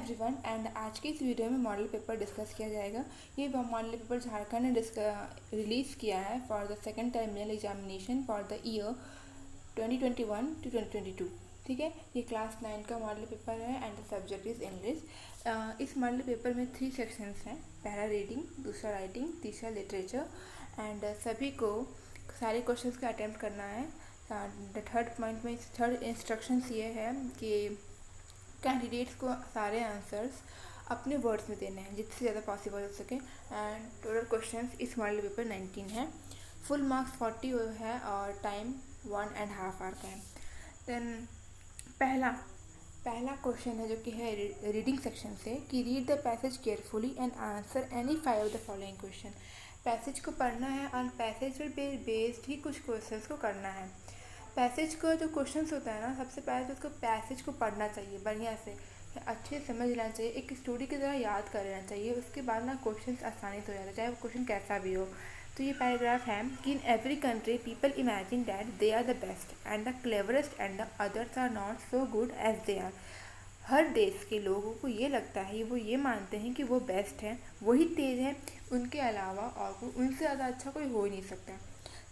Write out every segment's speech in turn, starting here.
Everyone and आज की इस वीडियो में मॉडल पेपर डिस्कस किया जाएगा। ये मॉडल पेपर झारखंड ने रिलीज़ किया है for the second terminal examination for the year 2021 to 2022। ठीक है, ये क्लास 9 का मॉडल पेपर है and the subject is English. इस मॉडल पेपर में 3 सेक्शंस हैं, पहला रीडिंग, दूसरा राइटिंग, तीसरा लिटरेचर। एंड सभी को सारे क्वेश्चंस का अटैम्प्ट करना है। द थर्ड पॉइंट में थर्ड इंस्ट्रक्शंस ये है कि कैंडिडेट्स को सारे आंसर्स अपने वर्ड्स में देने हैं जितने ज़्यादा पॉसिबल हो सके। एंड टोटल क्वेश्चंस इस मॉडल पेपर 19 है, फुल मार्क्स 40 है और टाइम 1.5 आवर का है। देन पहला क्वेश्चन है जो कि है रीडिंग सेक्शन से कि read the passage carefully and answer any 5 of the following question. Passage को पढ़ना है और पैसेज पर बेस्ड ही कुछ क्वेश्चंस को करना है। पैसेज का जो क्वेश्चंस होता है ना, सबसे पहले तो उसको पैसेज को पढ़ना चाहिए, बढ़िया से अच्छे से समझ लेना चाहिए, एक स्टोरी की तरह याद कर लेना चाहिए। उसके बाद ना क्वेश्चंस आसानी से हो जाता है, चाहे वो क्वेश्चन कैसा भी हो। तो ये पैराग्राफ है कि in every country people imagine that they are the best and the cleverest and the others are not so good as they are. हर देश के लोगों को ये लगता है, वो ये मानते हैं कि वो बेस्ट हैं, वही तेज हैं, उनके अलावा और उनसे ज़्यादा अच्छा कोई हो ही नहीं सकता।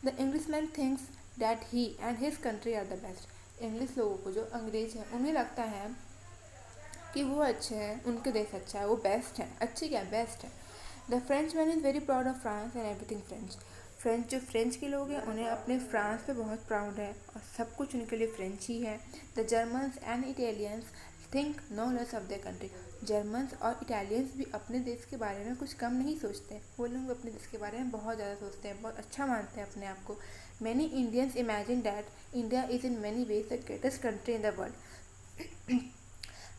The English man thinks that he and his country are the best. English लोगों को, जो अंग्रेज हैं, उन्हें लगता है कि वो अच्छे हैं, उनके देश अच्छा है, वो बेस्ट है। अच्छी क्या, बेस्ट है। The French man is very proud of France and everything French. जो फ्रेंच के लोग हैं उन्हें अपने फ्रांस पे बहुत प्राउड है और सब कुछ उनके लिए फ्रेंच ही है। The Germans and Italians think no less of their country. Germans और इटालियंस भी अपने देश के बारे में कुछ कम नहीं सोचते, वो लोग अपने देश के बारे में बहुत ज़्यादा सोचते हैं, बहुत अच्छा मानते हैं अपने आप को। Many Indians imagine that India is in many ways the greatest country in the world.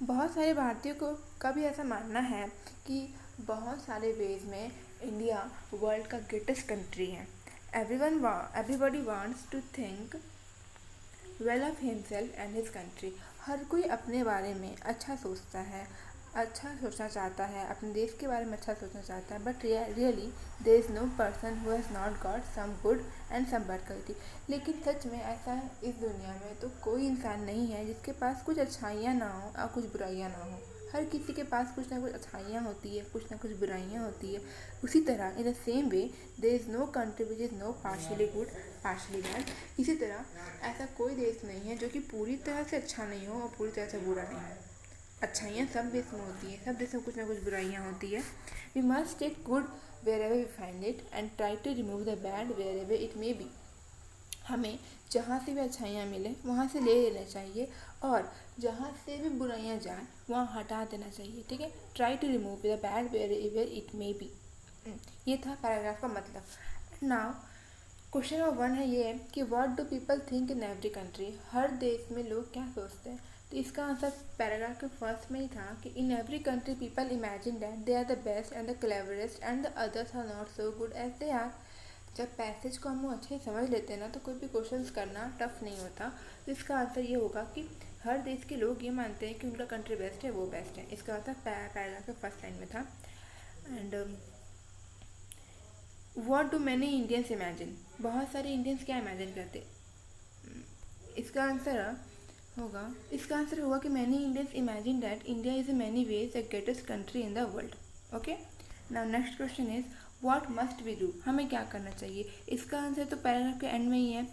बहुत सारे भारतीयों को का भी ऐसा मानना है कि बहुत सारे वेज में इंडिया वर्ल्ड का ग्रेटेस्ट कंट्री है। Everybody wants to think well of himself and his country. हर कोई अपने बारे में अच्छा सोचता है, अच्छा सोचना चाहता है, अपने देश के बारे में अच्छा सोचना चाहता है। But really there is no person who has not got some good and some bad quality. लेकिन सच में ऐसा है इस दुनिया में तो कोई इंसान नहीं है जिसके पास कुछ अच्छाइयाँ ना हो और कुछ बुराइयाँ ना हो। हर किसी के पास कुछ ना कुछ अच्छाइयाँ होती है, कुछ ना कुछ बुराइयाँ होती है। उसी तरह in the same way there is no country which is no partially good partially bad. इसी तरह ऐसा कोई देश नहीं है जो कि पूरी तरह से अच्छा नहीं हो और पूरी तरह से बुरा नहीं हो। अच्छाइयाँ सब देश में होती है, सब देश में कुछ ना कुछ बुराइयाँ होती है। We must take good wherever we find it and try to remove the bad wherever it may be. हमें जहाँ से भी अच्छाइयाँ मिले वहाँ से ले लेना चाहिए और जहाँ से भी बुराइयाँ जाए वहाँ हटा देना चाहिए। ठीक है, try to remove the bad wherever it may be. ये था पैराग्राफ का मतलब। नाउ क्वेश्चन नंबर 1 है ये कि what do people think in every country. हर देश में लोग क्या सोचते हैं। तो इसका आंसर पैराग्राफ के फर्स्ट में ही था कि in every country people imagine that they are the best and the cleverest and the others are not so good as they are. जब पैसेज को हम अच्छे से समझ लेते हैं ना तो कोई भी क्वेश्चंस करना टफ नहीं होता। तो इसका आंसर ये होगा कि हर देश के लोग ये मानते हैं कि उनका कंट्री बेस्ट है, वो बेस्ट है। इसका आंसर पैराग्राफ के फर्स्ट लाइन में था। And what do many Indians imagine. बहुत सारे इंडियंस क्या इमेजिन करते। इसका आंसर होगा कि many Indians imagine that India is in many ways the greatest country in the world. Okay, now next question is what must we do. हमें क्या करना चाहिए। इसका आंसर तो पैराग्राफ के एंड में ही है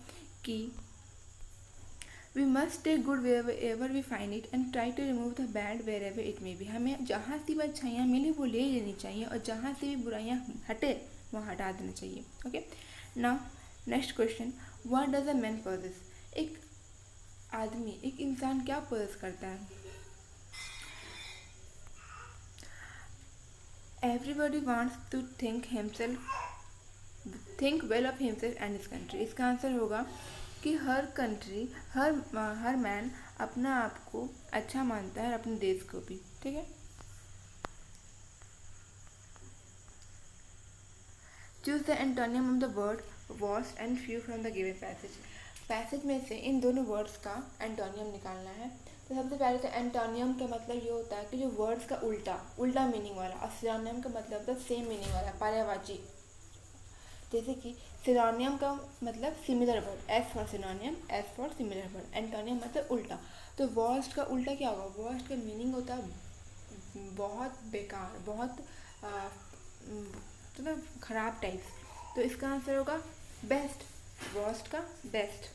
कि we must take good wherever we find it and try to remove the bad wherever it may be. हमें जहाँ से भी अच्छाइयाँ मिले वो ले लेनी चाहिए और जहाँ से भी बुराइयाँ हटे वहाँ हटा देना चाहिए। Okay, now next question, what does a man possess. एक आदमी, एक इंसान क्या पोजेस करता है। Everybody wants to think well of himself and his country. इसका आंसर होगा कि हर मैन अपना आप को अच्छा मानता है और अपने देश को भी। ठीक है, choose the antonym of the word worst and few from the given passage में से इन दोनों वर्ड्स का एंटोनियम निकालना है। तो सबसे पहले तो एंटोनियम का मतलब ये होता है कि जो वर्ड्स का उल्टा मीनिंग वाला, और सिनोनियम का मतलब होता है सेम मीनिंग वाला, पर्यायवाची। जैसे कि सिनोनियम का मतलब similar word, S for सिनोनियम, S for similar word. Antonym मतलब उल्टा। तो वर्स्ट का उल्टा क्या होगा। वर्स्ट का मीनिंग होता है बहुत बेकार, बहुत तो ना ख़राब टाइप्स। तो इसका आंसर होगा बेस्ट, वर्स्ट का बेस्ट।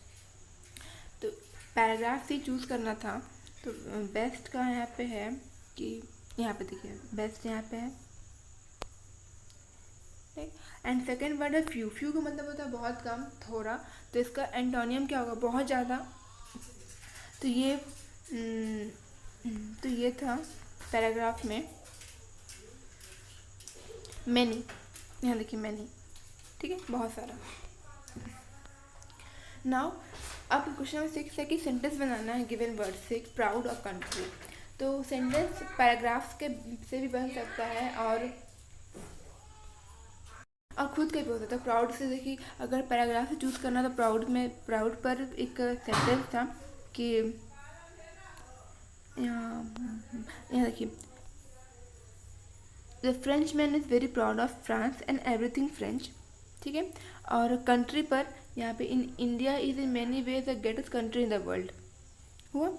तो पैराग्राफ से चूज़ करना था, तो बेस्ट का यहाँ पे है कि यहाँ पे देखिए बेस्ट यहाँ पे है, ठीक। एंड सेकेंड वर्ड है फ्यू। फ्यू का मतलब होता है बहुत कम, थोड़ा। तो इसका एंटोनियम क्या होगा? बहुत ज़्यादा। तो ये था पैराग्राफ में मैनी, यहाँ देखिए मैनी, ठीक है, बहुत सारा। नाउ अब क्वेश्चन नंबर 6 है कि सेंटेंस बनाना है गिवन वर्ड से, प्राउड और कंट्री। तो सेंटेंस पैराग्राफ्स के से भी बन सकता है और खुद का भी हो सकता है। प्राउड से देखिए, अगर पैराग्राफ से चूज़ करना तो प्राउड पर एक सेंटेंस था कि यहाँ देखिए, the French man is very proud of France and everything French, ठीक है। और कंट्री पर यहाँ पे in India is in many ways the greatest country in the world हुआ।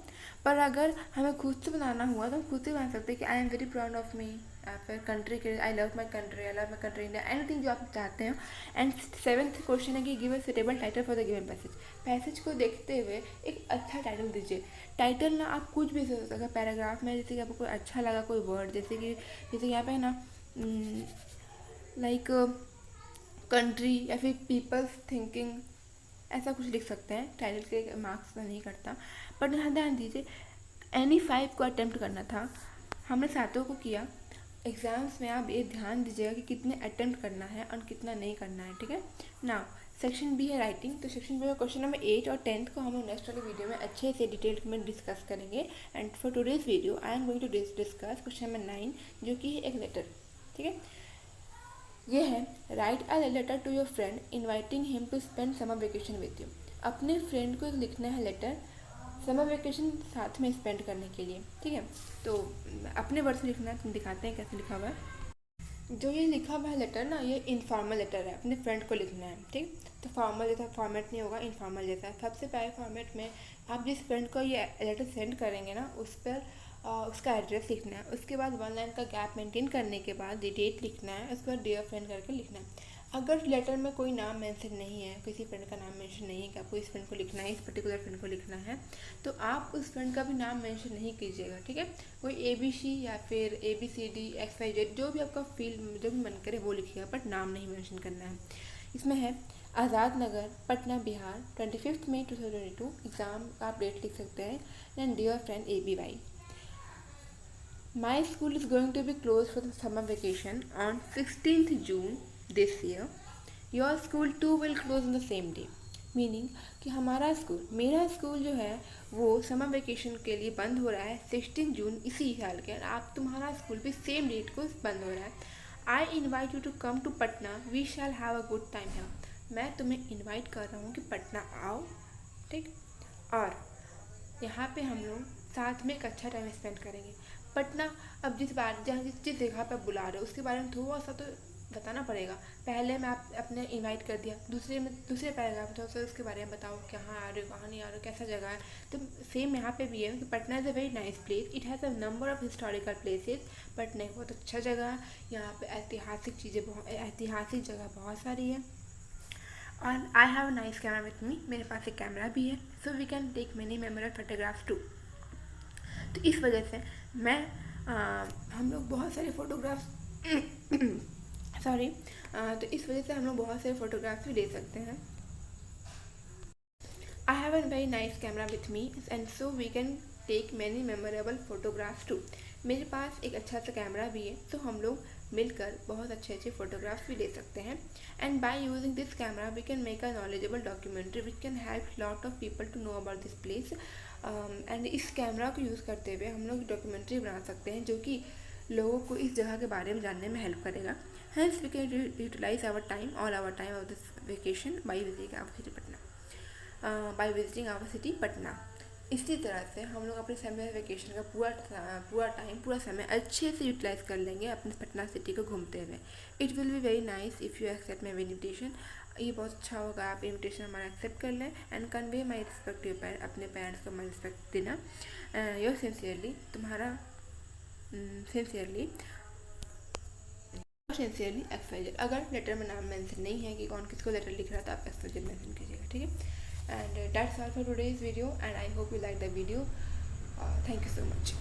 पर अगर हमें खुद से बनाना हुआ तो हम खुद से बना सकते हैं कि I am very proud of me, या फिर कंट्री के I love my country India, anything जो आप चाहते हैं। एंड 7th क्वेश्चन है कि give a suitable title for the given passage को देखते हुए एक अच्छा टाइटल दीजिए। टाइटल ना आप कुछ भी सोच सकते हैं पैराग्राफ में, जैसे कि आपको कोई अच्छा लगा कोई वर्ड, जैसे यहाँ पे है ना लाइक कंट्री या फिर पीपल्स थिंकिंग, ऐसा कुछ लिख सकते हैं। टाइटल के मार्क्स तो नहीं करता, बट यहाँ ध्यान दीजिए एनी 5 को अटेम्प्ट करना था, हमने 7 को किया। एग्जाम्स में आप ये ध्यान दीजिएगा कि कितने अटेम्प्ट करना है और कितना नहीं करना है, ठीक है ना। सेक्शन बी है राइटिंग। तो सेक्शन बी में क्वेश्चन नंबर 8 और 10 को हम लोग नेक्स्ट वाले वीडियो में अच्छे से डिटेल में डिस्कस करेंगे। And for today's video I am going to discuss question number 9, जो कि है एक लेटर, ठीक है। ये है write a letter to your friend inviting him to spend summer vacation with you. अपने फ्रेंड को लिखना है लेटर समर वेकेशन साथ में स्पेंड करने के लिए, ठीक है। तो अपने वर्ड से लिखना है, तुम दिखाते हैं कैसे लिखा हुआ है। जो ये लिखा हुआ है लेटर ना, ये इनफॉर्मल लेटर है, अपने फ्रेंड को लिखना है, ठीक। तो फॉर्मल जैसा फॉर्मेट नहीं होगा, इनफॉर्मल जैसा। सबसे पहले फॉर्मेट में आप जिस फ्रेंड को ये लेटर सेंड करेंगे ना, उस पर उसका एड्रेस लिखना है। उसके बाद 1 लाइन का गैप मेंटेन करने के बाद डेट लिखना है। उसके बाद डियर फ्रेंड करके लिखना है। अगर लेटर में कोई नाम मेंशन नहीं है, किसी फ्रेंड का नाम मेंशन नहीं है कि आपको इस फ्रेंड को लिखना है, इस पर्टिकुलर फ्रेंड को लिखना है, तो आप उस फ्रेंड का भी नाम मेंशन नहीं कीजिएगा, ठीक है। कोई ABC या फिर ABCD XYZ जो भी आपका जो भी मन करे वो लिखिएगा, बट नाम नहीं मेंशन करना है। इसमें है आज़ाद नगर, पटना, बिहार, 25 मई 2022। एग्ज़ाम का आप डेट लिख सकते हैं। And dear friend ABY, my school is going to be closed for the summer vacation on 16th June this year. Your school too will close on the same day. Meaning कि हमारा school, मेरा school जो है वो summer vacation के लिए बंद हो रहा है 16 जून इसी साल के। आप तुम्हारा स्कूल भी सेम डेट को बंद हो रहा है। I invite you to come to Patna, we shall have a good time है। मैं तुम्हें इन्वाइट कर रहा हूँ कि पटना आओ, ठीक। और यहाँ पे हम लोग साथ में एक अच्छा टाइम स्पेंड करेंगे। पटना, अब जिस जगह पर बुला रहे हो उसके बारे में थोड़ा सा तो बताना पड़ेगा। पहले में आप अपने इनवाइट कर दिया, दूसरे पैराग्राफ थोड़ा सा उसके बारे में बताओ, कहाँ आ रहे हो, कहाँ नहीं आ रहे हो, कैसा जगह है। तो सेम यहाँ पे भी है कि Patna is a very nice place, it has a number of historical places. Patna एक बहुत अच्छा जगह है, यहाँ पे ऐतिहासिक जगह बहुत सारी है। और I have a nice camera with me, मेरे पास एक कैमरा भी है, so we can take many memorable photographs too. तो इस वजह से हम लोग बहुत सारे फोटोग्राफ्स तो इस वजह से हम लोग बहुत सारे फोटोग्राफ्स भी ले सकते हैं। I have a very nice camera with me and so we can take many memorable photographs too. मेरे पास एक अच्छा सा कैमरा भी है, तो हम लोग मिलकर बहुत अच्छे अच्छे फोटोग्राफ्स भी ले सकते हैं। And by using this camera we can make a knowledgeable documentary which can help lot of people to know about this place. एंड इस कैमरा को यूज़ करते हुए हम लोग डॉक्यूमेंट्री बना सकते हैं, जो कि लोगों को इस जगह के बारे में जानने में हेल्प करेगा। Hence we can utilise our time of this vacation by visiting our city Patna. इसी तरह से हम लोग अपने समर वेकेशन का पूरा समय अच्छे से यूटिलाइज कर लेंगे अपने पटना सिटी को घूमते हुए। It will be very nice if you accept my invitation. ये बहुत अच्छा होगा आप इन्विटेशन हमारा एक्सेप्ट कर लें। And convey my respect to your parents, अपने पेरेंट्स को माई रिस्पेक्ट देना। योर सिंसियरली, तुम्हारा सिंसियरली XYZ। अगर लेटर में नाम मेंशन नहीं है कि कौन किसको लेटर लिख रहा था, आप XYZ मेंशन कीजिएगा, ठीक है। And that's all for today's video and I hope you like the video. Thank you so much.